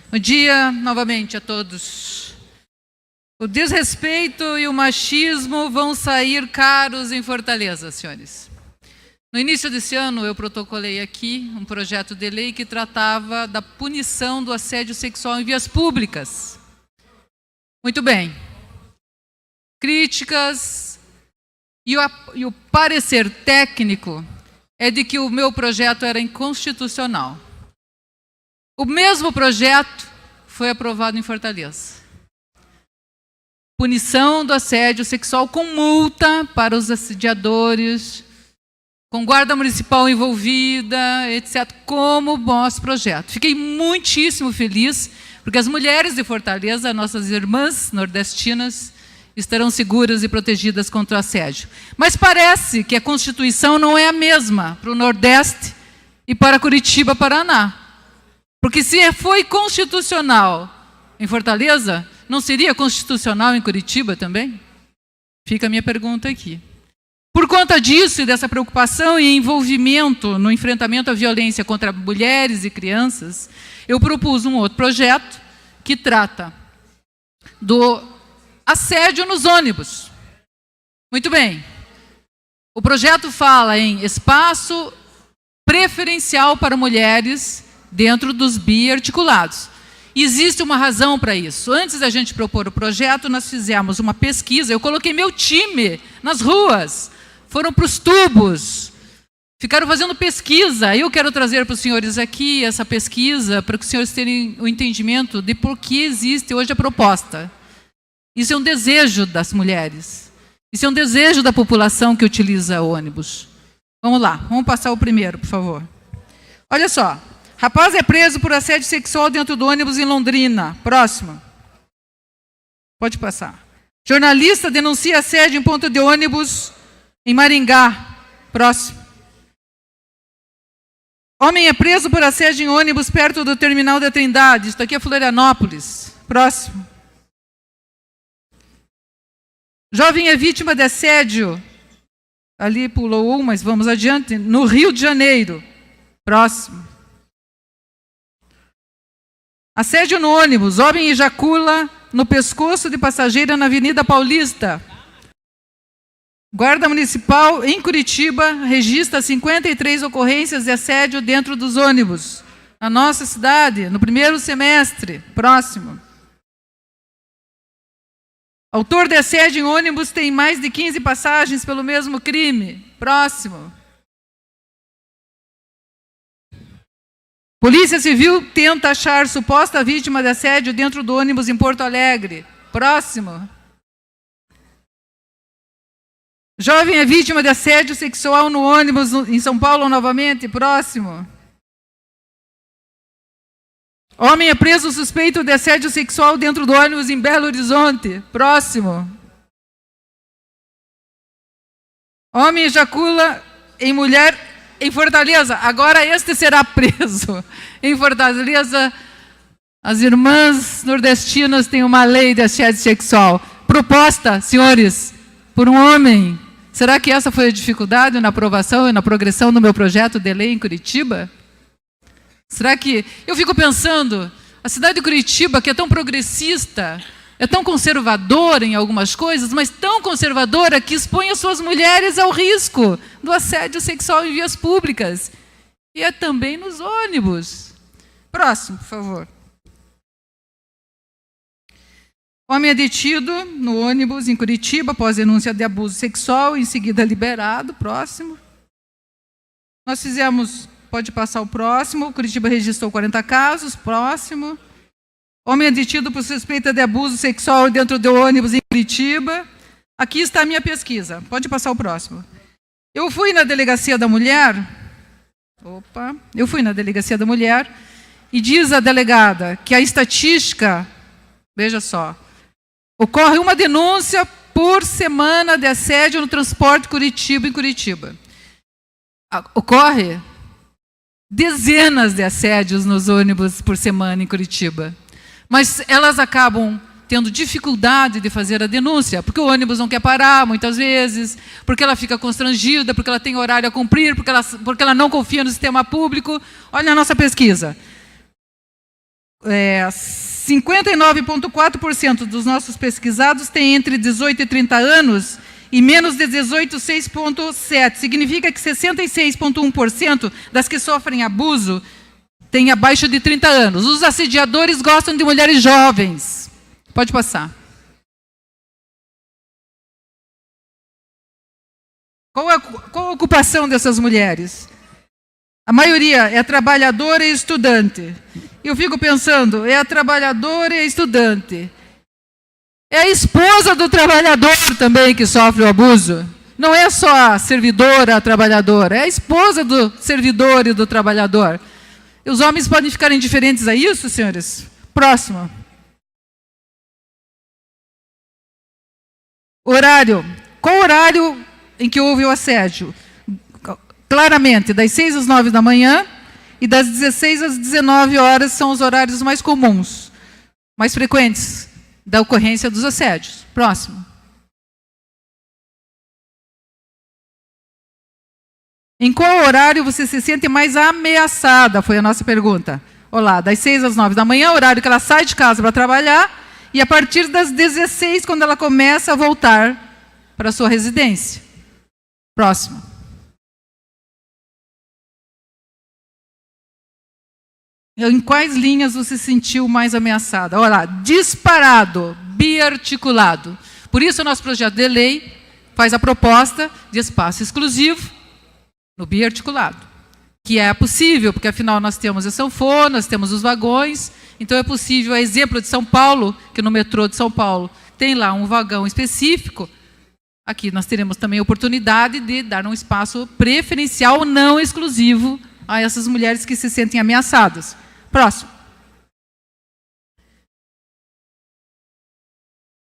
Bom dia novamente a todos. O desrespeito e o machismo vão sair caros em Fortaleza, senhores. No início desse ano, eu protocolei aqui um projeto de lei que tratava da punição do assédio sexual em vias públicas. Muito bem. Críticas e o parecer técnico é de que o meu projeto era inconstitucional. O mesmo projeto foi aprovado em Fortaleza. Punição do assédio sexual com multa para os assediadores, com guarda municipal envolvida, etc., como o nosso projeto. Fiquei muitíssimo feliz, porque as mulheres de Fortaleza, nossas irmãs nordestinas, estarão seguras e protegidas contra o assédio. Mas parece que a Constituição não é a mesma para o Nordeste e para Curitiba, Paraná. Porque se foi constitucional em Fortaleza, não seria constitucional em Curitiba também? Fica a minha pergunta aqui. Por conta disso e dessa preocupação e envolvimento no enfrentamento à violência contra mulheres e crianças, eu propus um outro projeto que trata do assédio nos ônibus. Muito bem. O projeto fala em espaço preferencial para mulheres dentro dos biarticulados. Existe uma razão para isso. Antes da gente propor o projeto, nós fizemos uma pesquisa. Eu coloquei meu time nas ruas. Foram para os tubos. Ficaram fazendo pesquisa. Eu quero trazer para os senhores aqui essa pesquisa para que os senhores tenham o entendimento de por que existe hoje a proposta. Isso é um desejo das mulheres. Isso é um desejo da população que utiliza ônibus. Vamos lá. Vamos passar o primeiro, por favor. Olha só. Rapaz é preso por assédio sexual dentro do ônibus em Londrina. Próximo. Pode passar. Jornalista denuncia assédio em ponto de ônibus em Maringá. Próximo. Homem é preso por assédio em ônibus perto do terminal da Trindade. Isso aqui é Florianópolis. Próximo. Jovem é vítima de assédio. Ali pulou um, mas vamos adiante. No Rio de Janeiro. Próximo. Assédio no ônibus. Homem ejacula no pescoço de passageira na Avenida Paulista. Guarda Municipal em Curitiba registra 53 ocorrências de assédio dentro dos ônibus. Na nossa cidade, no primeiro semestre. Próximo. Autor de assédio em ônibus tem mais de 15 passagens pelo mesmo crime. Próximo. Polícia Civil tenta achar suposta vítima de assédio dentro do ônibus em Porto Alegre. Próximo. Jovem é vítima de assédio sexual no ônibus em São Paulo novamente. Próximo. Homem é preso suspeito de assédio sexual dentro do ônibus em Belo Horizonte. Próximo. Homem ejacula em mulher em Fortaleza. Agora este será preso. Em Fortaleza, as irmãs nordestinas têm uma lei de assédio sexual. Proposta, senhores, por um homem. Será que essa foi a dificuldade na aprovação e na progressão do meu projeto de lei em Curitiba? Será que... Eu fico pensando, a cidade de Curitiba, que é tão progressista, é tão conservadora em algumas coisas, mas tão conservadora que expõe as suas mulheres ao risco do assédio sexual em vias públicas. E é também nos ônibus. Próximo, por favor. Homem é detido no ônibus em Curitiba após denúncia de abuso sexual, em seguida liberado. Próximo. Nós fizemos... Pode passar o próximo. Curitiba registrou 40 casos. Próximo. Homem é detido por suspeita de abuso sexual dentro do ônibus em Curitiba. Aqui está a minha pesquisa. Pode passar o próximo. Eu fui na Delegacia da Mulher. Eu fui na Delegacia da Mulher e diz a delegada que a estatística, veja só, ocorre uma denúncia por semana de assédio no transporte Curitiba em Curitiba. Ocorre dezenas de assédios nos ônibus por semana em Curitiba. Mas elas acabam tendo dificuldade de fazer a denúncia, porque o ônibus não quer parar, muitas vezes, porque ela fica constrangida, porque ela tem horário a cumprir, porque ela não confia no sistema público. Olha a nossa pesquisa. 59,4% dos nossos pesquisados têm entre 18 e 30 anos e menos de 18, 6,7%. Significa que 66,1% das que sofrem abuso têm abaixo de 30 anos. Os assediadores gostam de mulheres jovens. Pode passar. Qual a ocupação dessas mulheres? A maioria é trabalhadora e estudante. Eu fico pensando, é a trabalhadora e a estudante. É a esposa do trabalhador também que sofre o abuso. Não é só a servidora, a trabalhadora, é a esposa do servidor e do trabalhador. E os homens podem ficar indiferentes a isso, senhores? Próximo. Horário. Qual horário em que houve o assédio? Claramente, das 6 às 9 da manhã e das 16 às 19 horas são os horários mais comuns, mais frequentes da ocorrência dos assédios. Próximo. Em qual horário você se sente mais ameaçada? Foi a nossa pergunta. Olá, das 6 às 9 da manhã, horário que ela sai de casa para trabalhar, e a partir das 16, quando ela começa a voltar para a sua residência. Próximo. Em quais linhas você se sentiu mais ameaçada? Olha lá, disparado, biarticulado. Por isso, o nosso projeto de lei faz a proposta de espaço exclusivo no biarticulado, que é possível, porque afinal nós temos a sanfona, nós temos os vagões, então é possível, a exemplo de São Paulo, que no metrô de São Paulo tem lá um vagão específico, aqui nós teremos também a oportunidade de dar um espaço preferencial não exclusivo a essas mulheres que se sentem ameaçadas. Próximo.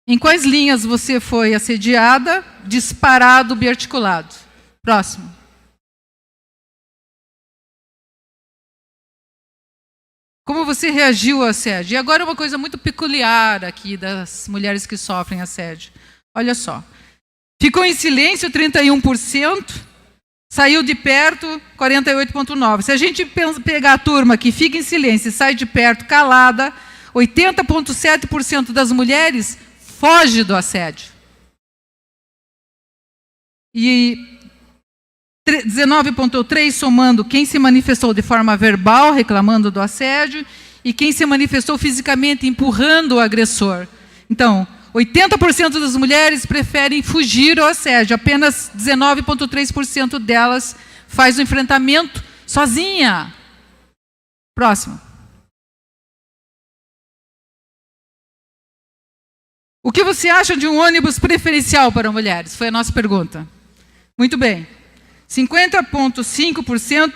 Em quais linhas você foi assediada, disparado, biarticulado? Próximo. Como você reagiu ao assédio? E agora uma coisa muito peculiar aqui das mulheres que sofrem assédio. Olha só. Ficou em silêncio 31%, saiu de perto 48,9%. Se a gente pegar a turma que fica em silêncio e sai de perto calada, 80,7% das mulheres foge do assédio. E 19,3% somando quem se manifestou de forma verbal, reclamando do assédio, e quem se manifestou fisicamente, empurrando o agressor. Então, 80% das mulheres preferem fugir ao assédio, apenas 19,3% delas faz o enfrentamento sozinha. Próximo. O que você acha de um ônibus preferencial para mulheres? Foi a nossa pergunta. Muito bem. 50,5%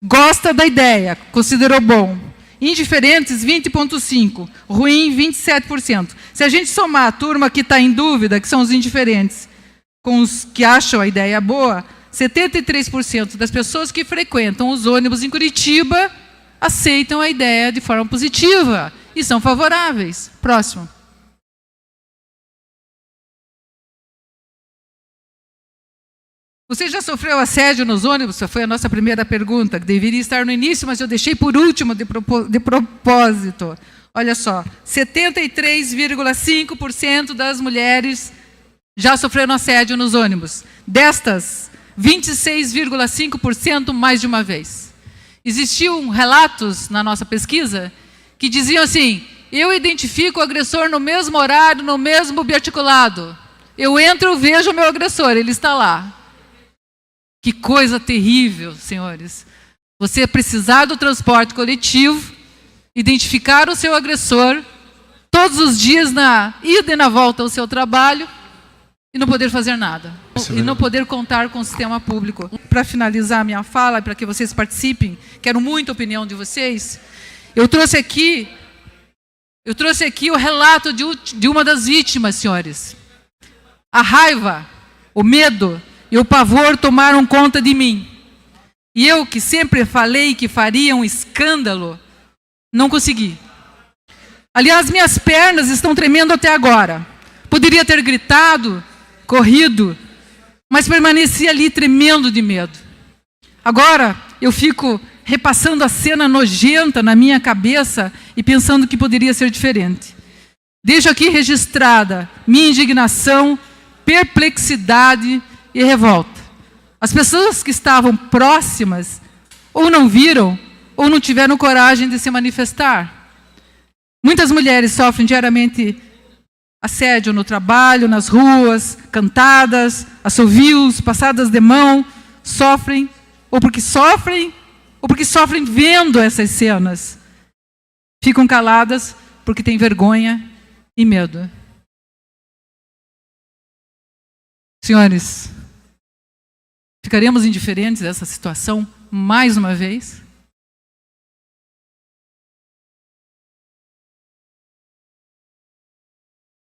gosta da ideia, considerou bom. Indiferentes, 20,5%. Ruim, 27%. Se a gente somar a turma que está em dúvida, que são os indiferentes, com os que acham a ideia boa, 73% das pessoas que frequentam os ônibus em Curitiba aceitam a ideia de forma positiva e são favoráveis. Próximo. Você já sofreu assédio nos ônibus? Essa foi a nossa primeira pergunta, que deveria estar no início, mas eu deixei por último de propósito. Olha só, 73,5% das mulheres já sofreram assédio nos ônibus. Destas, 26,5% mais de uma vez. Existiam relatos na nossa pesquisa que diziam assim: eu identifico o agressor no mesmo horário, no mesmo biarticulado. Eu entro, vejo o meu agressor, ele está lá. Que coisa terrível, senhores. Você precisar do transporte coletivo, identificar o seu agressor, todos os dias na ida e na volta ao seu trabalho, e não poder fazer nada. E não poder contar com o sistema público. Para finalizar a minha fala, para que vocês participem, quero muito a opinião de vocês, eu trouxe aqui o relato de uma das vítimas, senhores. A raiva, o medo e o pavor tomaram conta de mim. E eu, que sempre falei que faria um escândalo, não consegui. Aliás, minhas pernas estão tremendo até agora. Poderia ter gritado, corrido, mas permaneci ali tremendo de medo. Agora, eu fico repassando a cena nojenta na minha cabeça e pensando que poderia ser diferente. Deixo aqui registrada minha indignação, perplexidade e revolta. As pessoas que estavam próximas ou não viram ou não tiveram coragem de se manifestar. Muitas mulheres sofrem diariamente assédio no trabalho, nas ruas, cantadas, assovios, passadas de mão, sofrem ou porque sofrem vendo essas cenas. Ficam caladas porque têm vergonha e medo. Senhores, ficaremos indiferentes a essa situação mais uma vez?